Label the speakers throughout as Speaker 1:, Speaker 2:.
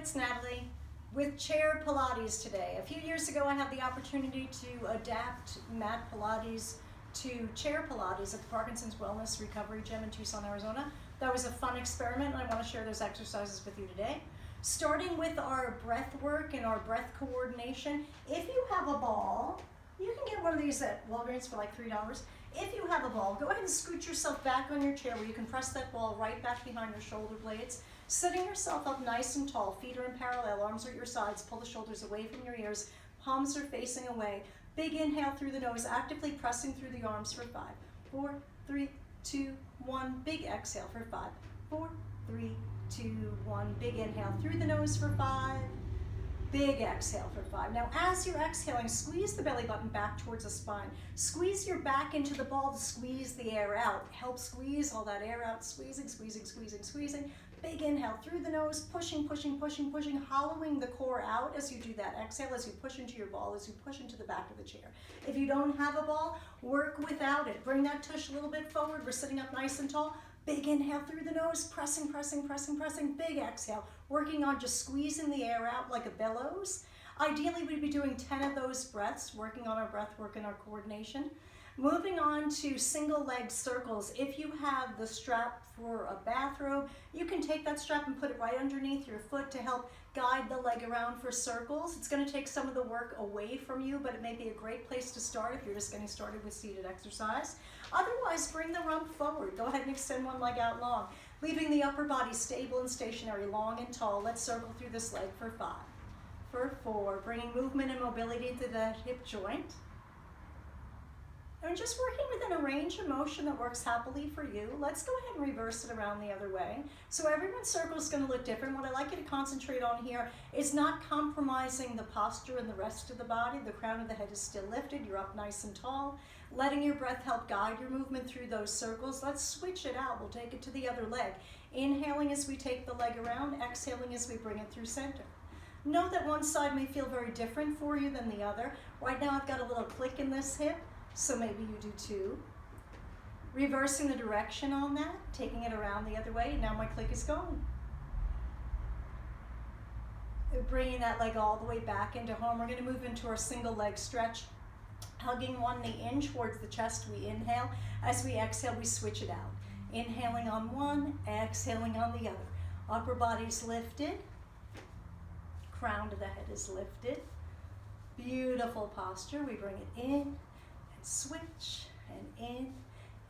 Speaker 1: it's Natalie with Chair Pilates today. A few years ago I had the opportunity to adapt mat Pilates to Chair Pilates at the Parkinson's Wellness Recovery Gym in Tucson, Arizona. That was a fun experiment and I want to share those exercises with you today. Starting with our breath work and our breath coordination. If you have a ball, you can get one of these at Walgreens for like $3. If you have a ball, go ahead and scoot yourself back on your chair where you can press that ball right back behind your shoulder blades. Sitting yourself up nice and tall, feet are in parallel, arms are at your sides, pull the shoulders away from your ears, palms are facing away. Big inhale through the nose, actively pressing through the arms for 5, 4, 3, 2, 1. Big exhale for 5, 4, 3, 2, 1. Big inhale through the nose for 5. Big exhale for 5. Now as you're exhaling, squeeze the belly button back towards the spine. Squeeze your back into the ball to squeeze the air out. Help squeeze all that air out, squeezing, squeezing, squeezing, squeezing. Big inhale through the nose, pushing, pushing, pushing, pushing, hollowing the core out as you do that. Exhale as you push into your ball, as you push into the back of the chair. If you don't have a ball, work without it. Bring that tush a little bit forward. We're sitting up nice and tall. Big inhale through the nose, pressing, pressing, pressing, pressing. Big exhale, working on just squeezing the air out like a bellows. Ideally, we'd be doing 10 of those breaths, working on our breath work and our coordination. Moving on to single leg circles. If you have the strap for a bathrobe, you can take that strap and put it right underneath your foot to help guide the leg around for circles. It's going to take some of the work away from you, but it may be a great place to start if you're just getting started with seated exercise. Otherwise, bring the rump forward. Go ahead and extend one leg out long, leaving the upper body stable and stationary, long and tall. Let's circle through this leg for 5, for 4, bringing movement and mobility to the hip joint. And just working within a range of motion that works happily for you. Let's go ahead and reverse it around the other way. So everyone's circle is going to look different. What I'd like you to concentrate on here is not compromising the posture and the rest of the body. The crown of the head is still lifted. You're up nice and tall. Letting your breath help guide your movement through those circles. Let's switch it out. We'll take it to the other leg. Inhaling as we take the leg around. Exhaling as we bring it through center. Know that one side may feel very different for you than the other. Right now I've got a little click in this hip. So maybe you do too. Reversing the direction on that, taking it around the other way. Now my click is gone. Bringing that leg all the way back into home. We're going to move into our single leg stretch. Hugging one knee in towards the chest, we inhale. As we exhale, we switch it out. Inhaling on one, exhaling on the other. Upper body's lifted. Crown of the head is lifted. Beautiful posture. We bring it in. Switch and in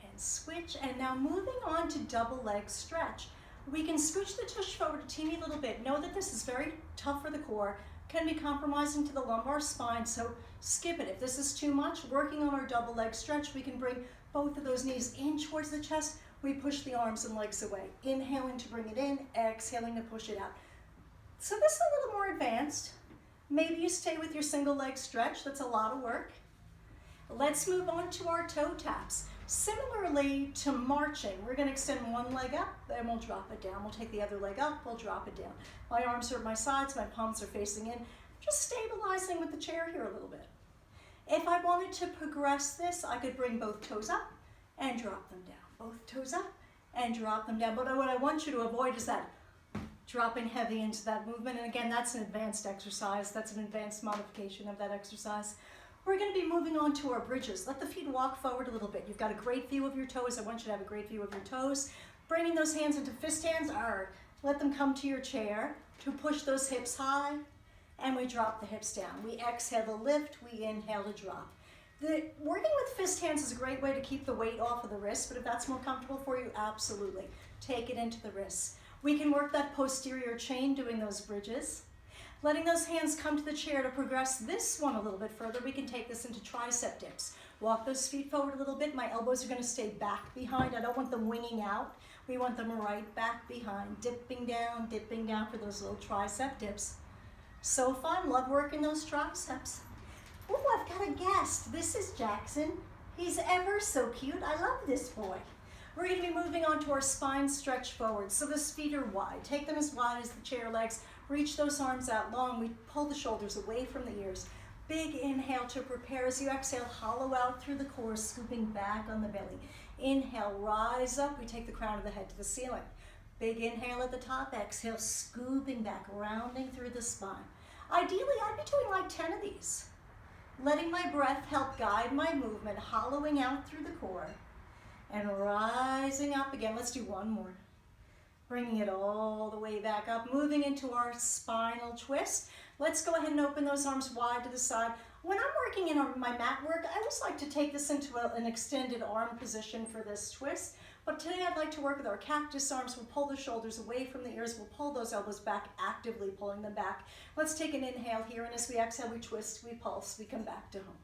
Speaker 1: and switch. And now moving on to double leg stretch. We can scooch the tush forward a teeny little bit. Know that this is very tough for the core, can be compromising to the lumbar spine, so skip it. If this is too much, working on our double leg stretch, we can bring both of those knees in towards the chest. We push the arms and legs away. Inhaling to bring it in, exhaling to push it out. So this is a little more advanced. Maybe you stay with your single leg stretch. That's a lot of work. Let's move on to our toe taps. Similarly to marching, we're going to extend one leg up, then we'll drop it down. We'll take the other leg up, we'll drop it down. My arms are at my sides, my palms are facing in. Just stabilizing with the chair here a little bit. If I wanted to progress this, I could bring both toes up and drop them down. Both toes up and drop them down. But what I want you to avoid is that dropping heavy into that movement. And again, that's an advanced exercise. That's an advanced modification of that exercise. We're going to be moving on to our bridges. Let the feet walk forward a little bit. You've got a great view of your toes. I want you to have a great view of your toes. Bringing those hands into fist hands. Let them come to your chair to push those hips high. And we drop the hips down. We exhale to lift. We inhale to drop. Working with fist hands is a great way to keep the weight off of the wrist. But if that's more comfortable for you, absolutely. Take it into the wrists. We can work that posterior chain doing those bridges. Letting those hands come to the chair to progress this one a little bit further, we can take this into tricep dips. Walk those feet forward a little bit. My elbows are going to stay back behind. I don't want them winging out. We want them right back behind. Dipping down for those little tricep dips. So fun. Love working those triceps. Oh, I've got a guest. This is Jackson. He's ever so cute. I love this boy. We're going to be moving on to our spine stretch forward. So the feet are wide. Take them as wide as the chair legs. Reach those arms out long. We pull the shoulders away from the ears. Big inhale to prepare. As you exhale, hollow out through the core, scooping back on the belly. Inhale, rise up. We take the crown of the head to the ceiling. Big inhale at the top, exhale, scooping back, rounding through the spine. Ideally, I'd be doing like 10 of these. Letting my breath help guide my movement, hollowing out through the core and rising up again. Let's do one more. Bringing it all the way back up, moving into our spinal twist. Let's go ahead and open those arms wide to the side. When I'm working in my mat work, I always like to take this into an extended arm position for this twist. But today I'd like to work with our cactus arms. We'll pull the shoulders away from the ears. We'll pull those elbows back, actively pulling them back. Let's take an inhale here, and as we exhale, we twist, we pulse, we come back to home.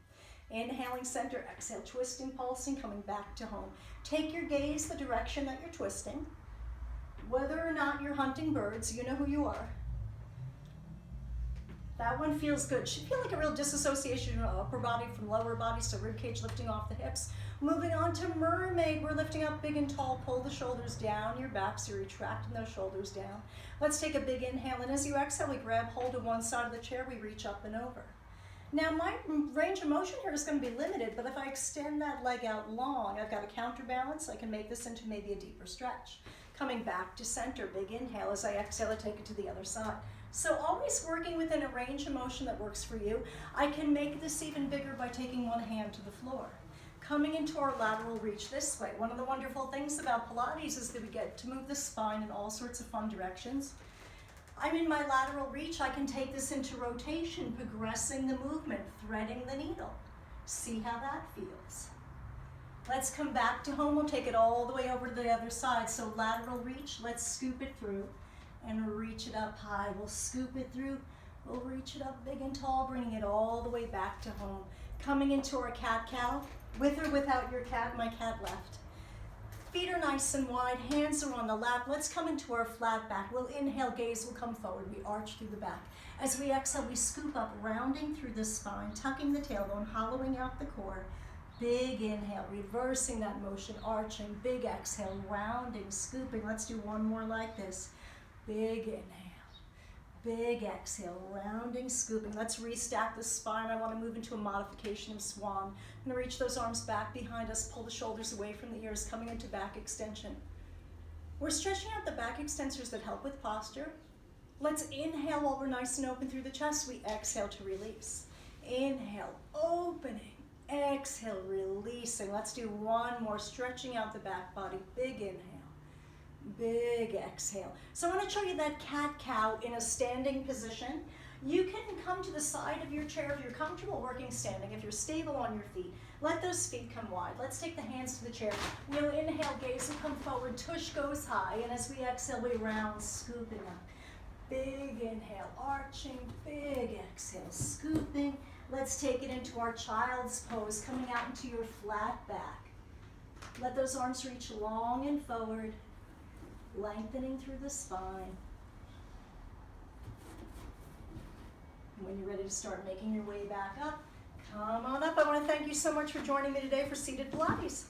Speaker 1: Inhaling center, exhale, twisting, pulsing, coming back to home. Take your gaze the direction that you're twisting. Whether or not you're hunting birds, you know who you are. That one feels good. Should feel like a real disassociation of upper body from lower body, so rib cage lifting off the hips. Moving on to mermaid, we're lifting up big and tall, pull the shoulders down your back, so you're retracting those shoulders down. Let's take a big inhale, and as you exhale, we grab hold of one side of the chair, we reach up and over. Now my range of motion here is going to be limited, but if I extend that leg out long, I've got a counterbalance, I can make this into maybe a deeper stretch. Coming back to center, big inhale, as I exhale, I take it to the other side. So always working within a range of motion that works for you. I can make this even bigger by taking one hand to the floor. Coming into our lateral reach this way. One of the wonderful things about Pilates is that we get to move the spine in all sorts of fun directions. I'm in my lateral reach. I can take this into rotation, progressing the movement, threading the needle. See how that feels. Let's come back to home. We'll take it all the way over to the other side. So lateral reach, let's scoop it through and reach it up high. We'll scoop it through. We'll reach it up big and tall, bringing it all the way back to home. Coming into our cat-cow. With or without your cat, my cat left. Feet are nice and wide, hands are on the lap. Let's come into our flat back. We'll inhale, gaze will come forward. We arch through the back. As we exhale, we scoop up, rounding through the spine, tucking the tailbone, hollowing out the core. Big inhale, reversing that motion, arching. Big exhale, rounding, scooping. Let's do one more like this. Big inhale. Big exhale, rounding, scooping. Let's restack the spine. I want to move into a modification of swan. I'm going to reach those arms back behind us, pull the shoulders away from the ears, coming into back extension. We're stretching out the back extensors that help with posture. Let's inhale while we're nice and open through the chest. We exhale to release. Inhale, opening. Exhale, releasing. Let's do one more, stretching out the back body. Big inhale. Big exhale. So I want to show you that cat-cow in a standing position. You can come to the side of your chair if you're comfortable working standing, if you're stable on your feet. Let those feet come wide. Let's take the hands to the chair. We'll inhale, gaze will come forward, tush goes high, and as we exhale, we round, scooping up. Big inhale, arching, big exhale, scooping. Let's take it into our child's pose, coming out into your flat back. Let those arms reach long and forward. Lengthening through the spine. When you're ready to start making your way back up, come on up. I want to thank you so much for joining me today for Seated Pilates.